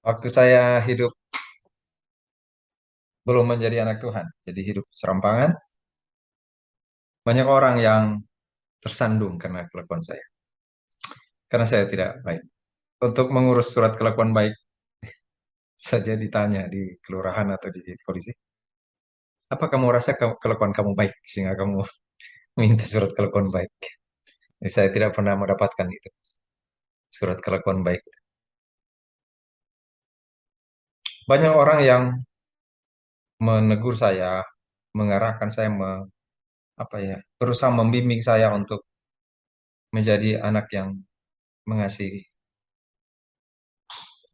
Waktu saya hidup belum menjadi anak Tuhan, jadi hidup serampangan, banyak orang yang tersandung karena kelakuan saya. Karena saya tidak baik. Untuk mengurus surat kelakuan baik saja ditanya di kelurahan atau di polisi, apa kamu rasa kelakuan kamu baik sehingga kamu minta surat kelakuan baik? Jadi saya tidak pernah mendapatkan itu, surat kelakuan baik. Banyak orang yang menegur saya, mengarahkan saya, apa ya, berusaha membimbing saya untuk menjadi anak yang mengasihi,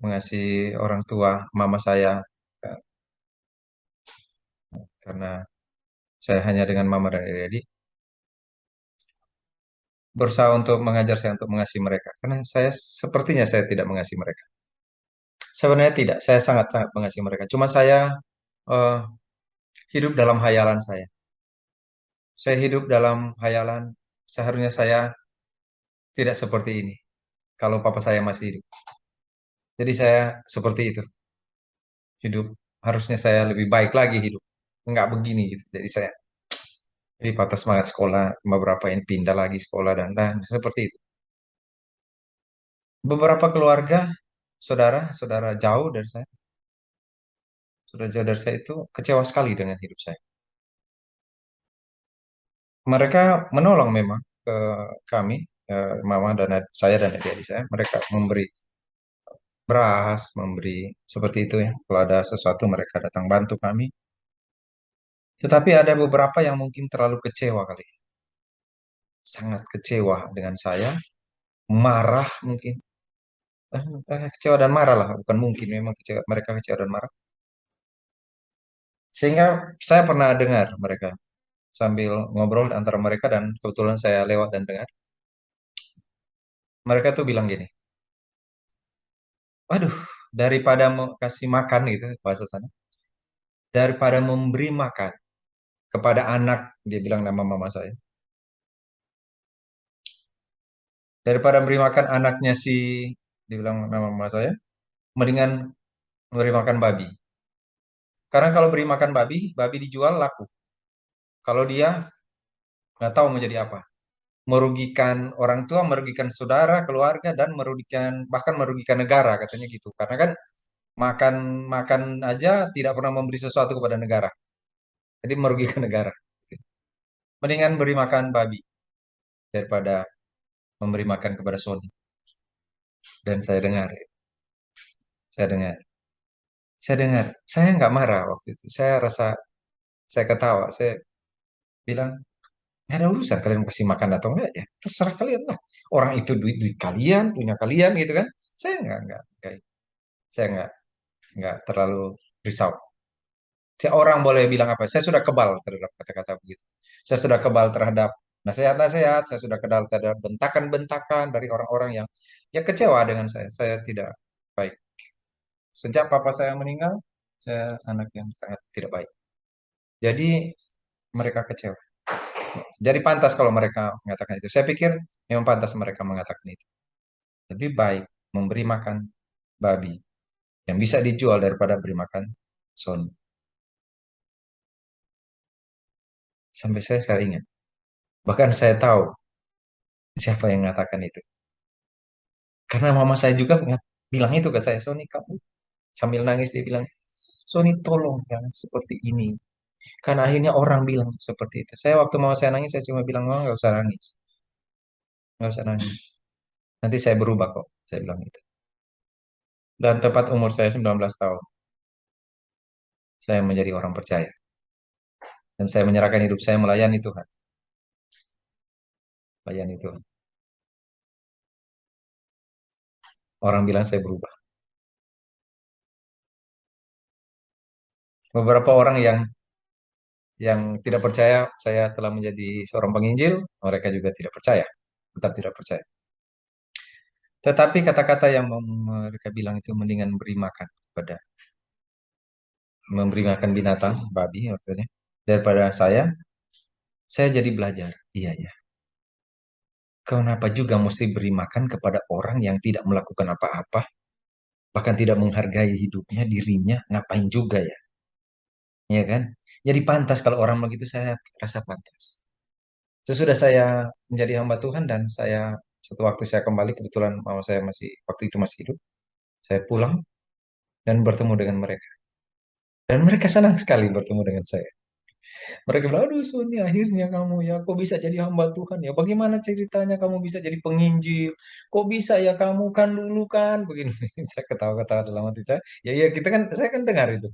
mengasihi orang tua, mama saya, eh, karena saya hanya dengan mama dan adik berusaha untuk mengajar saya untuk mengasihi mereka. Karena saya sepertinya saya tidak mengasihi mereka. Sebenarnya tidak, saya sangat-sangat mengasihi mereka. Cuma saya eh, hidup dalam hayalan saya. Saya hidup dalam hayalan seharusnya saya tidak seperti ini kalau papa saya masih hidup. Jadi saya seperti itu hidup. Harusnya saya lebih baik lagi hidup. Enggak begini gitu. Jadi patah semangat sekolah, beberapa yang pindah lagi sekolah dan seperti itu. Beberapa keluarga, saudara jauh dari saya, saudara jauh dari saya itu kecewa sekali dengan hidup saya. Mereka menolong memang ke kami, mama dan saya dan adik-adik saya. Mereka memberi beras, memberi seperti itu ya. Kalau ada sesuatu mereka datang bantu kami. Tetapi ada beberapa yang mungkin terlalu kecewa kali. Sangat kecewa dengan saya, marah mungkin. Kecewa dan marah lah, bukan mungkin memang kecewa, mereka kecewa dan marah. Sehingga saya pernah dengar mereka sambil ngobrol antara mereka dan kebetulan saya lewat dan dengar. Mereka tuh bilang gini, waduh, daripada mau kasih makan gitu bahasa sana, daripada memberi makan kepada anak, dia bilang nama mama saya, daripada memberi makan anaknya si, dia bilang nama mama saya, mendingan memberi makan babi. Karena kalau beri makan babi, babi dijual laku. Kalau dia nggak tahu mau jadi apa. Merugikan orang tua, merugikan saudara, keluarga, dan merugikan bahkan merugikan negara katanya gitu. Karena kan makan makan aja tidak pernah memberi sesuatu kepada negara. Jadi merugikan negara. Mendingan beri makan babi daripada memberi makan kepada Sony. Dan saya dengar, saya dengar. Saya nggak marah waktu itu. Saya rasa saya ketawa. Saya bilang nggak ada urusan kalian kasih makan atau enggak ya. Terserah kalian lah. Orang itu duit kalian, punya kalian gitu kan. Saya enggak. Saya enggak terlalu risau. Orang boleh bilang apa? Saya sudah kebal terhadap kata-kata begitu. Saya sudah kebal terhadap nasihat-nasihat. Saya sudah kebal terhadap bentakan-bentakan dari orang-orang yang ya kecewa dengan saya. Saya tidak baik. Sejak papa saya meninggal, saya anak yang sangat tidak baik. Jadi mereka kecewa. Jadi pantas kalau mereka mengatakan itu. Saya pikir memang pantas mereka mengatakan itu. Lebih baik memberi makan babi yang bisa dijual daripada beri makan son. Sampai saya ingat. Bahkan saya tahu siapa yang mengatakan itu. Karena mama saya juga bilang itu ke saya, Sony kamu sambil nangis dia bilang, Sony tolong jangan seperti ini. Karena akhirnya orang bilang seperti itu. Saya waktu mau saya nangis, saya cuma bilang, oh nggak usah nangis, nggak usah nangis. Nanti saya berubah kok, saya bilang itu. Dan tepat umur saya 19 tahun, saya menjadi orang percaya. Dan saya menyerahkan hidup saya melayani Tuhan, melayani Tuhan. Orang bilang saya berubah. Beberapa orang yang tidak percaya saya telah menjadi seorang penginjil, mereka juga tidak percaya, tetap tidak percaya. Tetapi kata-kata yang mereka bilang itu mendingan beri makan kepada memberi makan binatang, babi maksudnya, daripada saya jadi belajar. Iya, ya. Kenapa juga mesti beri makan kepada orang yang tidak melakukan apa-apa? bahkan tidak menghargai hidupnya, dirinya, ngapain juga ya, ya kan? Jadi pantas kalau orang begitu saya rasa pantas. Sesudah saya menjadi hamba Tuhan dan saya suatu waktu saya kembali kebetulan mama saya masih waktu itu masih hidup, saya pulang dan bertemu dengan mereka. Dan mereka senang sekali bertemu dengan saya. Mereka bilang, aduh Sony akhirnya kamu ya, kok bisa jadi hamba Tuhan ya? Bagaimana ceritanya kamu bisa jadi penginjil? Kok bisa ya kamu kan dulu kan begini. Saya ketawa-ketawa dalam hati saya. Ya iya kita kan, saya kan dengar itu.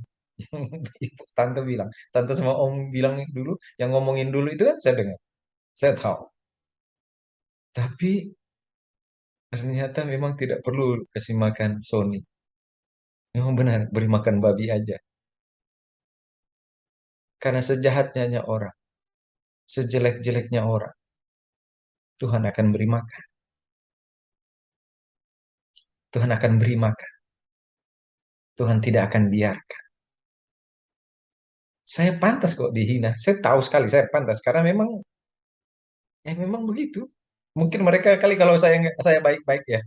Ibu tante bilang, tante sama om bilang dulu, yang ngomongin dulu itu kan saya dengar, saya tahu. Tapi ternyata memang tidak perlu kasih makan Sony. Memang benar, beri makan babi aja. Karena sejahatnya orang, sejelek-jeleknya orang, Tuhan akan beri makan. Tuhan akan beri makan. Tuhan tidak akan biarkan. Saya pantas kok dihina. Saya tahu sekali saya pantas karena memang memang begitu. Mungkin mereka kali kalau saya baik-baik ya,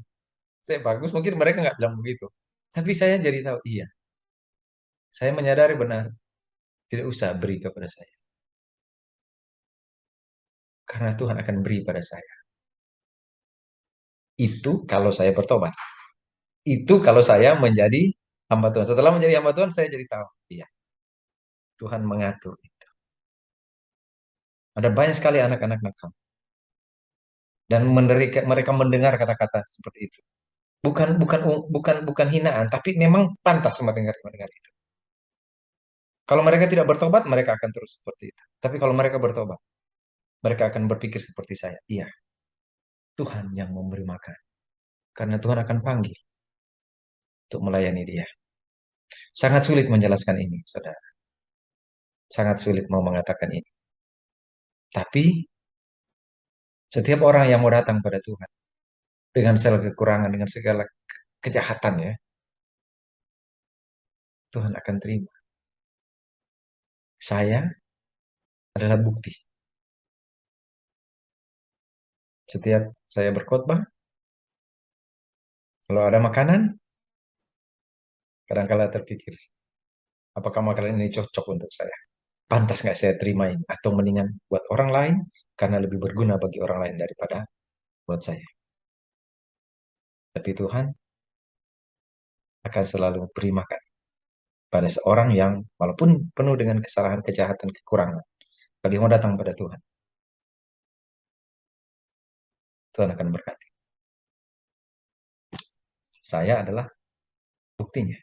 saya bagus, mungkin mereka nggak bilang begitu. Tapi saya jadi tahu, iya. Saya menyadari benar, tidak usah beri kepada saya. Karena Tuhan akan beri pada saya. Itu kalau saya bertobat. Itu kalau saya menjadi hamba Tuhan. Setelah menjadi hamba Tuhan, saya jadi tahu, iya, Tuhan mengatur itu. Ada banyak sekali anak-anak nakal. Dan mereka mendengar kata-kata seperti itu. Bukan bukan bukan bukan hinaan, tapi memang pantas mendengar mendengar itu. Kalau mereka tidak bertobat, mereka akan terus seperti itu. Tapi kalau mereka bertobat, mereka akan berpikir seperti saya. Iya, Tuhan yang memberi makan. Karena Tuhan akan panggil untuk melayani dia. Sangat sulit menjelaskan ini, saudara. Sangat sulit mau mengatakan ini. Tapi setiap orang yang mau datang pada Tuhan dengan segala kekurangan, dengan segala kejahatan ya, Tuhan akan terima. Saya adalah bukti. Setiap saya berkhotbah, kalau ada makanan, kadang-kala terpikir, apakah makanan ini cocok untuk saya? Pantas nggak saya terima ini? Atau mendingan buat orang lain, karena lebih berguna bagi orang lain daripada buat saya. Tapi Tuhan akan selalu beri makan pada seorang yang walaupun penuh dengan kesalahan, kejahatan, kekurangan. Kalau dia mau datang pada Tuhan, Tuhan akan berkati. Saya adalah buktinya.